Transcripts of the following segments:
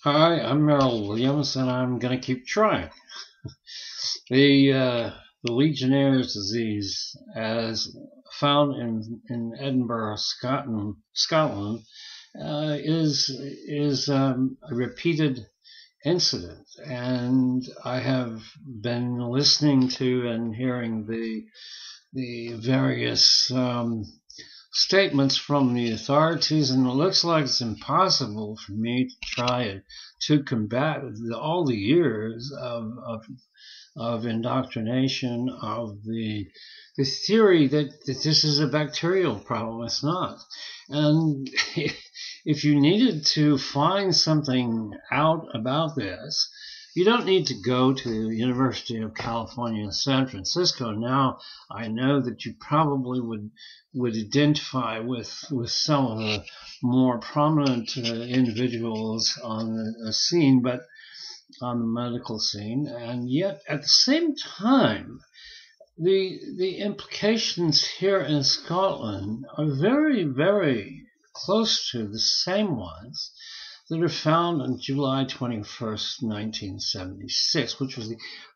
Hi, I'm Merrill Williams, and I'm going to keep trying. The Legionnaires disease, as found in Edinburgh, Scotland, is a repeated incident, and I have been listening to and hearing the various statements from the authorities, and it looks like it's impossible for me to try to combat all the years of indoctrination of the theory that this is a bacterial problem. It's not. And if you needed to find something out about this, you don't need to go to the University of California, San Francisco. Now, I know that you probably would identify with some of the more prominent individuals on the scene, but on the medical scene, and yet at the same time, the implications here in Scotland are very, very close to the same ones that are found on July 21st, 1976, which was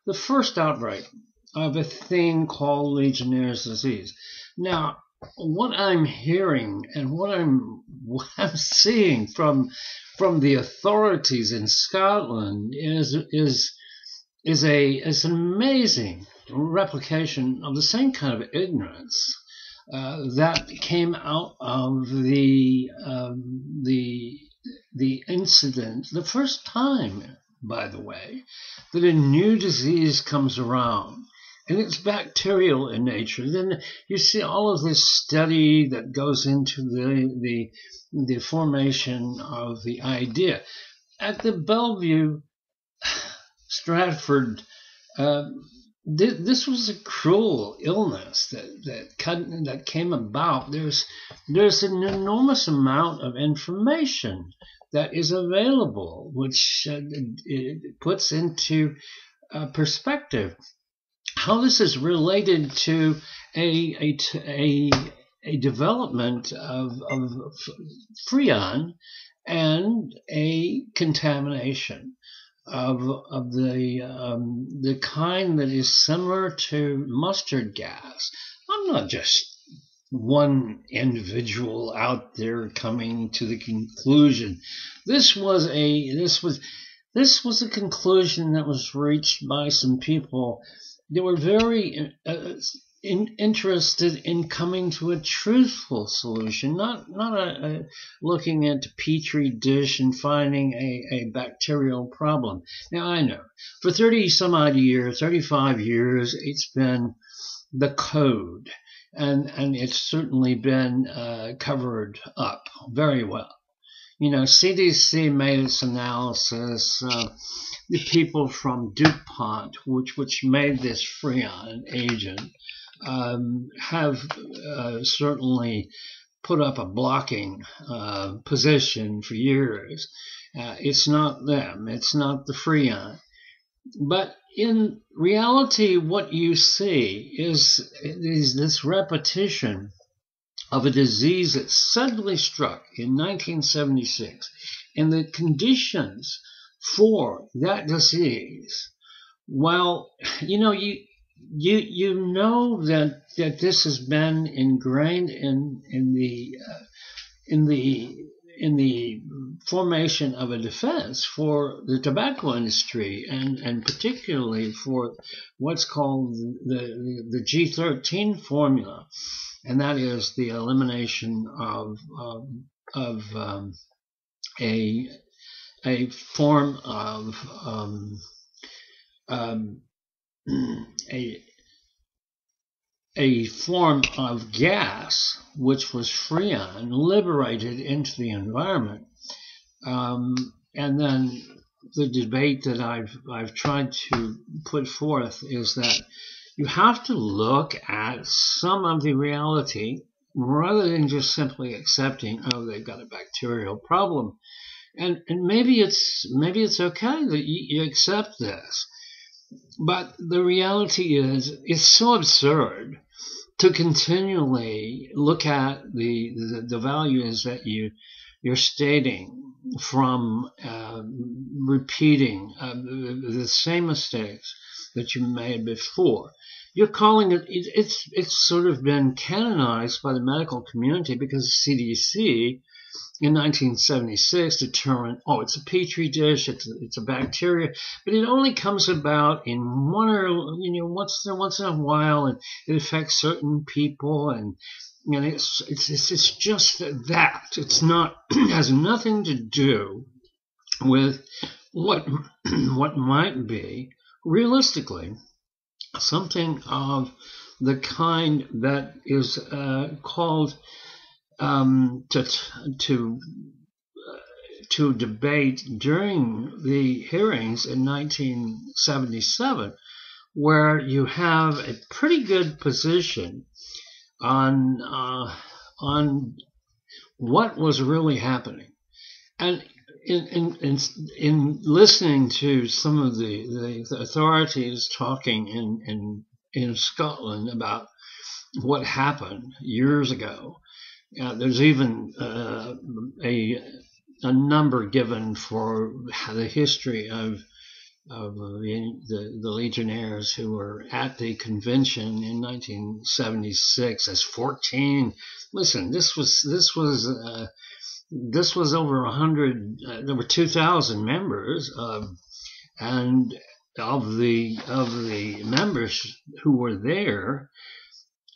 the first outbreak of a thing called Legionnaire's disease. Now, what I'm hearing and what I'm seeing from the authorities in Scotland is an amazing replication of the same kind of ignorance that came out of the incident, the first time, by the way, that a new disease comes around. And it's bacterial in nature. Then you see all of this study that goes into the formation of the idea. At the Bellevue Stratford, this was a cruel illness that came about. There's an enormous amount of information that is available, which it puts into perspective how this is related to a development of freon and a contamination of the kind that is similar to mustard gas. I'm not just one individual out there coming to the conclusion. This was a conclusion that was reached by some people. They were very interested in coming to a truthful solution, not looking at a petri dish and finding a bacterial problem. Now, I know for 30 some odd years, 35 years, it's been the code, and it's certainly been covered up very well. You know, CDC made its analysis. The people from DuPont, which made this freon agent, have certainly put up a blocking position for years. It's not them. It's not the freon. But in reality, what you see is this repetition of a disease that suddenly struck in 1976, and the conditions for that disease. Well, you know that this has been ingrained in the formation of a defense for the tobacco industry, and particularly for what's called the G13 formula, and that is the elimination of a form of a form of gas which was freon liberated into the environment, and then the debate that I've tried to put forth is that you have to look at some of the reality rather than just simply accepting, oh, they've got a bacterial problem. And maybe it's okay that you accept this, but the reality is it's so absurd to continually look at the values that you're stating from repeating the same mistakes that you made before. You're calling it's sort of been canonized by the medical community because the CDC in 1976 determined, oh, it's a petri dish, it's a bacteria, but it only comes about in once in a while, and it affects certain people, and it's just that it's not it has nothing to do with what might be realistically something of the kind that is called to debate during the hearings in 1977, where you have a pretty good position on what was really happening. And in listening to some of the authorities talking in Scotland about what happened years ago, there's even a number given for the history of the Legionnaires who were at the convention in 1976 as 14. Listen, this was over 100. There were 2,000 members, and of the members who were there,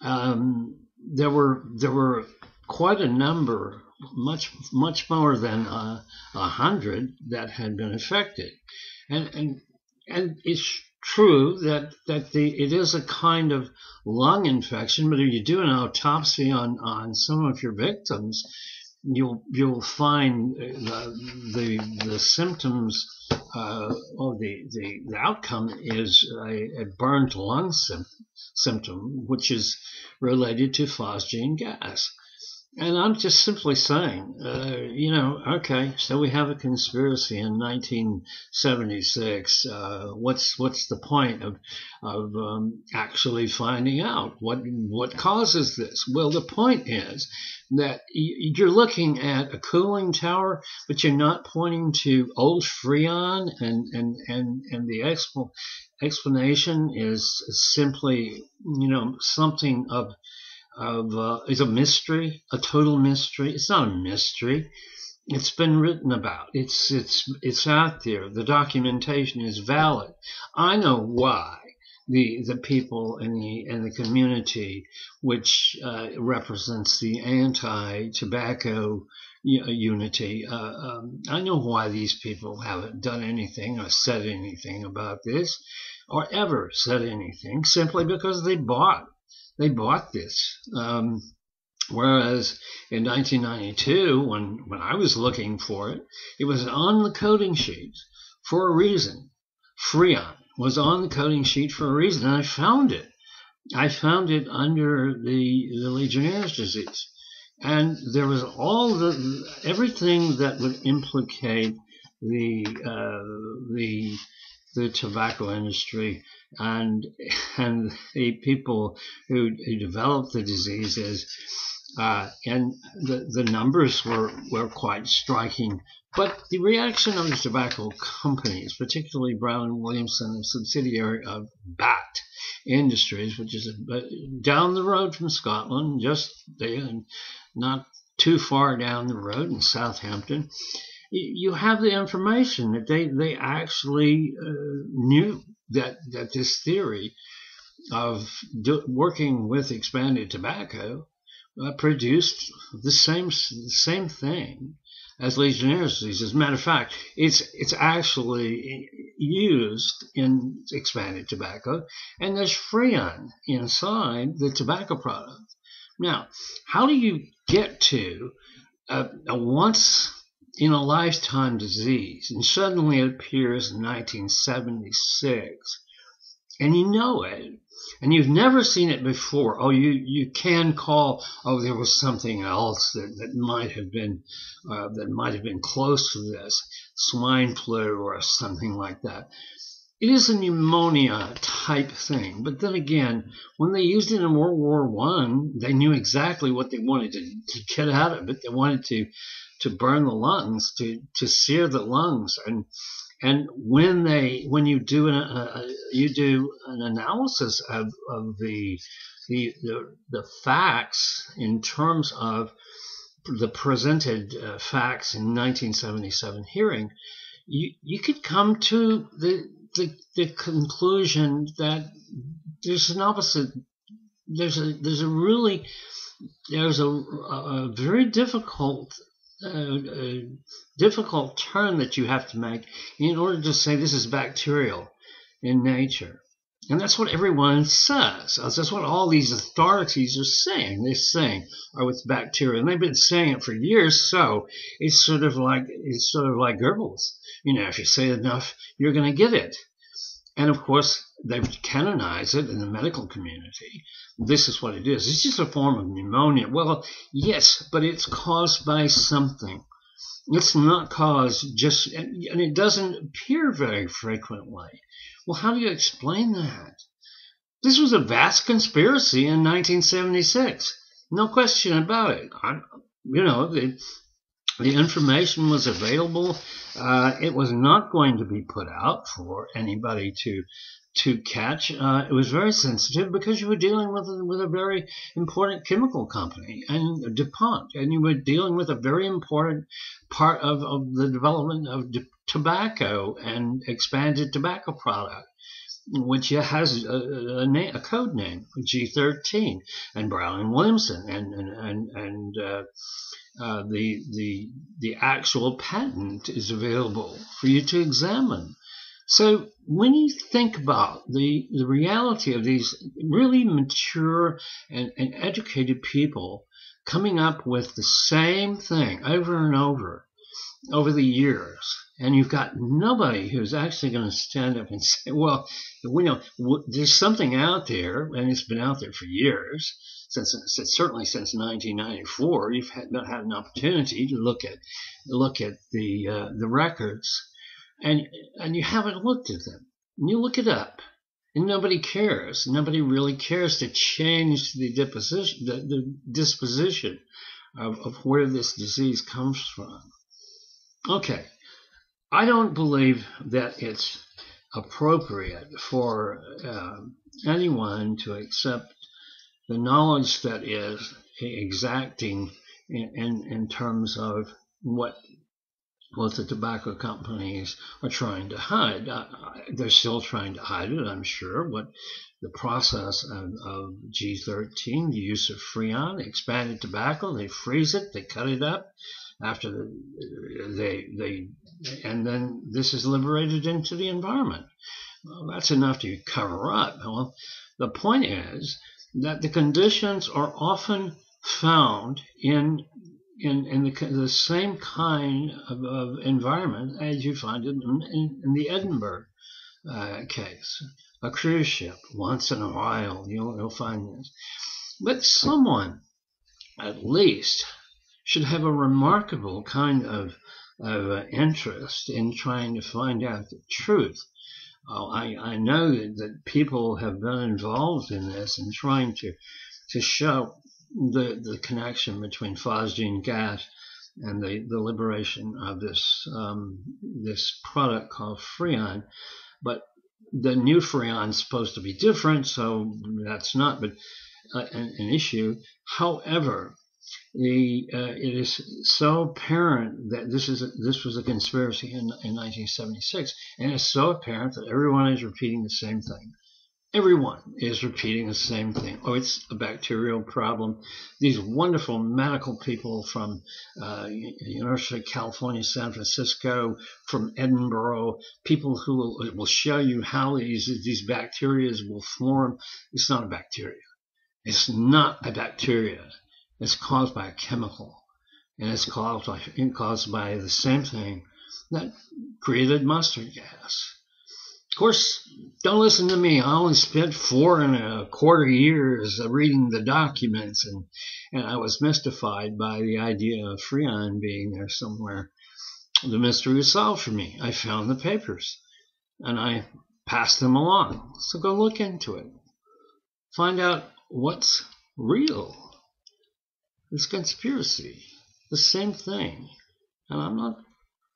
there were quite a number, much more than 100 that had been affected, and it's true that it is a kind of lung infection. But if you do an autopsy on some of your victims, you'll find the symptoms or the outcome is a burned lung symptom, which is related to phosgene gas. And I'm just simply saying, okay, so we have a conspiracy in 1976. What's the point of actually finding out what causes this? Well, the point is that you're looking at a cooling tower, but you're not pointing to old Freon, and the explanation is simply, something of is a mystery, a total mystery. It's not a mystery. It's been written about. It's out there. The documentation is valid. I know why the people in the community, which represents the anti-tobacco unity. I know why these people haven't done anything or said anything about this, or ever said anything, simply because they bought this. Whereas in 1992, when I was looking for it, it was on the coding sheet for a reason. Freon was on the coding sheet for a reason, and I found it. I found it under the Legionnaires disease, and there was everything that would implicate the tobacco industry and the people who developed the diseases, and the numbers were quite striking. But the reaction of the tobacco companies, particularly Brown and Williamson, a subsidiary of BAT Industries, which is down the road from Scotland, just there, and not too far down the road in Southampton, you have the information that they actually knew that this theory of working with expanded tobacco produced the same thing as Legionnaire's disease. As a matter of fact, it's actually used in expanded tobacco, and there's freon inside the tobacco product. Now, how do you get to a once in a lifetime disease, and suddenly it appears in 1976, and you know it, and you've never seen it before? Oh, you can call, oh, there was something else that might have been close to this, swine flu or something like that. It is a pneumonia type thing. But then again, when they used it in World War I, they knew exactly what they wanted to get out of it. They wanted burn the lungs, to sear the lungs, and when you do an analysis of the facts in terms of the presented facts in 1977 hearing, you could come to the conclusion that there's an opposite. There's a very difficult turn that you have to make in order to say this is bacterial in nature. And that's what everyone says. That's what all these authorities are saying. They're saying, "Oh, it's bacterial," and they've been saying it for years. So it's sort of like Goebbels. If you say it enough, you're going to get it. And of course, they've canonized it in the medical community. This is what it is. It's just a form of pneumonia. Well, yes, but it's caused by something. It's not caused just, and it doesn't appear very frequently. Well, how do you explain that? This was a vast conspiracy in 1976. No question about it. The information was available. It was not going to be put out for anybody to catch. It was very sensitive because you were dealing with a very important chemical company, and DuPont, and you were dealing with a very important part of the development of tobacco and expanded tobacco product, which has a code name, G13, and Brown and Williamson, and the actual patent is available for you to examine. So when you think about the reality of these really mature and educated people coming up with the same thing over and over the years, and you've got nobody who's actually going to stand up and say, well, there's something out there, and it's been out there for years, certainly since 1994. You've had an opportunity to look at the records, and you haven't looked at them. And you look it up, and nobody cares. Nobody really cares to change the disposition of where this disease comes from. Okay, I don't believe that it's appropriate for anyone to accept the knowledge that is exacting in terms of what the tobacco companies are trying to hide. They're still trying to hide it, I'm sure. What the process of G13, the use of Freon, expanded tobacco, they freeze it, they cut it up. After and then this is liberated into the environment. Well, that's enough to cover up. Well, the point is that the conditions are often found in the same kind of environment as you find it in the Edinburgh case. A cruise ship, once in a while, you'll find this. But someone, at least, should have a remarkable kind of interest in trying to find out the truth. I know that people have been involved in this and trying to show the connection between phosgene gas and the liberation of this product called Freon. But the new Freon is supposed to be different, so that's not an issue. However, it is so apparent that this was a conspiracy in 1976, and it's so apparent that everyone is repeating the same thing. Everyone is repeating the same thing. Oh, it's a bacterial problem. These wonderful medical people from University of California, San Francisco, from Edinburgh, people who will show you how these bacteria will form. It's not a bacteria. It's not a bacteria. It's caused by a chemical, and it's caused by the same thing that created mustard gas. Of course, don't listen to me. I only spent 4.25 years reading the documents, and I was mystified by the idea of Freon being there somewhere. The mystery was solved for me. I found the papers, and I passed them along. So go look into it. Find out what's real. It's conspiracy. The same thing. And I'm not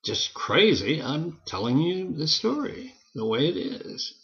just crazy. I'm telling you the story the way it is.